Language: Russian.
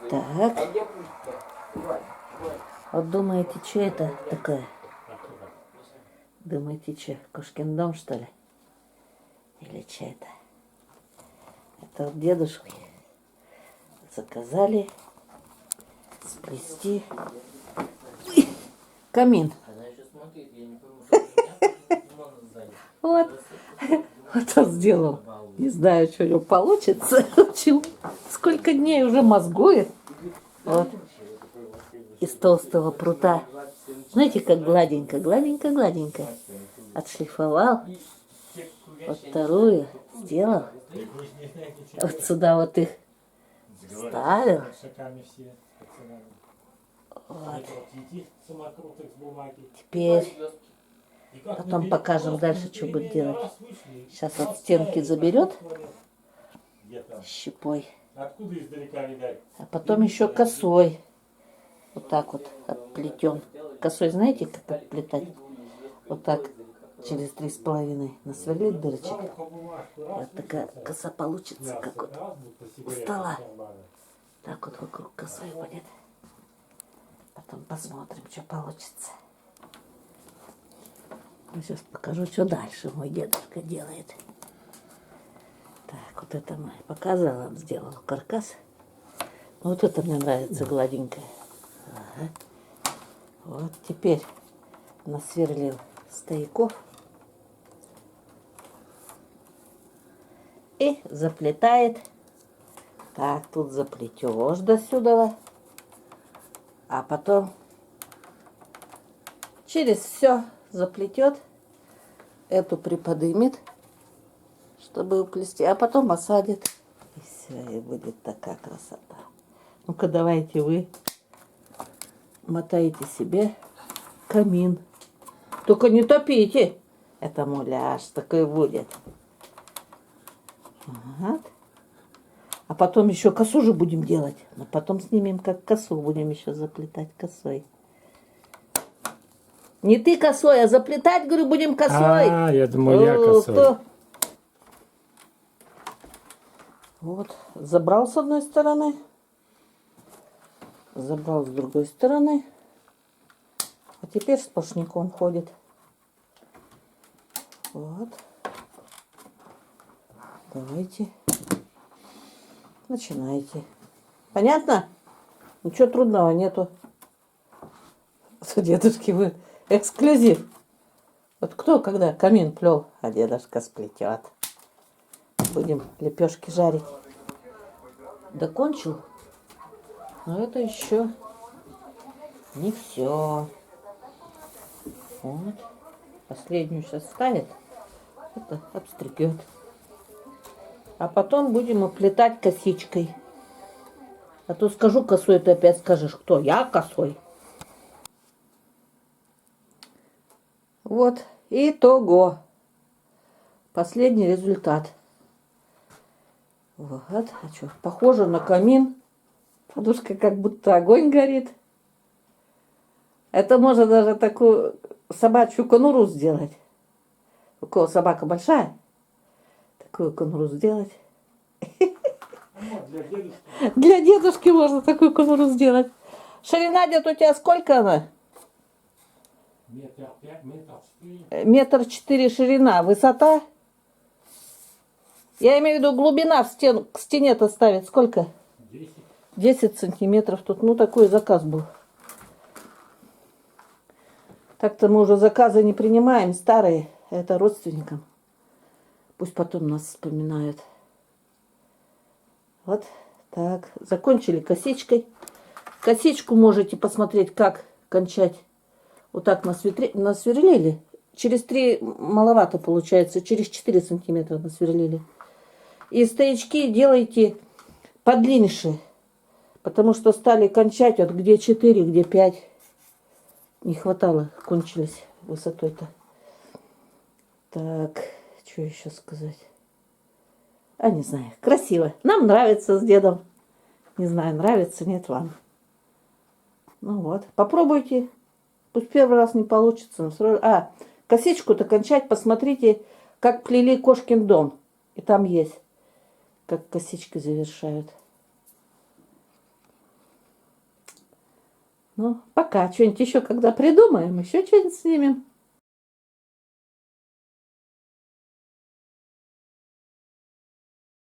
Так. Вот думаете, что это такое? Думаете, что, кошкин дом, что ли? Или что это? Это вот дедушки заказали сплести камин. Вот. Вот он сделал. Не знаю, что у него получится. Сколько дней уже мозгует. Вот. Из толстого прута. Знаете, как гладенько, гладенько, гладенько. Отшлифовал. Вот вторую сделал. Вот сюда вот их ставил. Вот. Теперь потом покажем дальше, что будет делать. Сейчас вот стенки заберет щепой. А потом еще косой. Вот так вот отплетем. Косой знаете, как отплетать? Вот так через 3,5 насверлить дырочек. Вот такая коса получится, как вот у стола. Так вот вокруг косой будет. Потом посмотрим, что получится. Я сейчас покажу, что дальше мой дедушка делает. Так, вот это мы показала, он сделал каркас. Вот это мне нравится, гладенькое. Ага. Вот теперь насверлил стояков. И заплетает. Так, тут заплетешь до сюда. А потом через все заплетет. Эту приподнимет, чтобы уплести. А потом осадит. И все, и будет такая красота. Ну-ка, давайте вы мотаете себе камин. Только не топите. Это муляж такой будет. Вот. А потом еще косу же будем делать. Но потом снимем, как косу будем еще заплетать косой. Не ты косой, а заплетать, говорю, будем косой. А, я думаю, я косой. Вот, забрал с одной стороны. Забрал с другой стороны. А теперь сплошняком ходит. Вот. Давайте. Начинайте. Понятно? Ничего трудного нету. Дедушки, вы эксклюзив. Вот кто когда камин плел, а дедушка сплетет. Будем лепешки жарить. Докончил. Но это еще не все. Вот. Последнюю сейчас ставит. Это обстригет. А потом будем оплетать косичкой. А то скажу косой, ты опять скажешь, кто? Я косой. Вот. Итого. Последний результат. Вот. А что? Похоже на камин. Подушка как будто огонь горит. Это можно даже такую собачью конуру сделать. У кого собака большая, такую конуру сделать. Для дедушки можно такую конуру сделать. Ширина где-то у тебя сколько она? 1,4 м ширина. Высота? Я имею в виду глубина в стену, к стене-то ставить сколько? 10 сантиметров. Тут, ну, такой заказ был. Так-то мы уже заказы не принимаем, старые. Это родственникам. Пусть потом нас вспоминают. Вот так. Закончили косичкой. Косичку можете посмотреть, как кончать. Вот так насверлили. Через 3 маловато получается. Через 4 сантиметра насверлили. И стоячки делайте подлиннее. Потому что стали кончать вот где 4, где 5. Не хватало, кончились высотой-то. Так, что еще сказать? А не знаю, красиво. Нам нравится с дедом. Не знаю, нравится, нет вам. Ну вот, попробуйте. Пусть первый раз не получится. А, косичку-то кончать, посмотрите, как плели кошкин дом. И там есть, как косичкой завершают. Ну, пока. Что-нибудь еще, когда придумаем, еще что-нибудь снимем.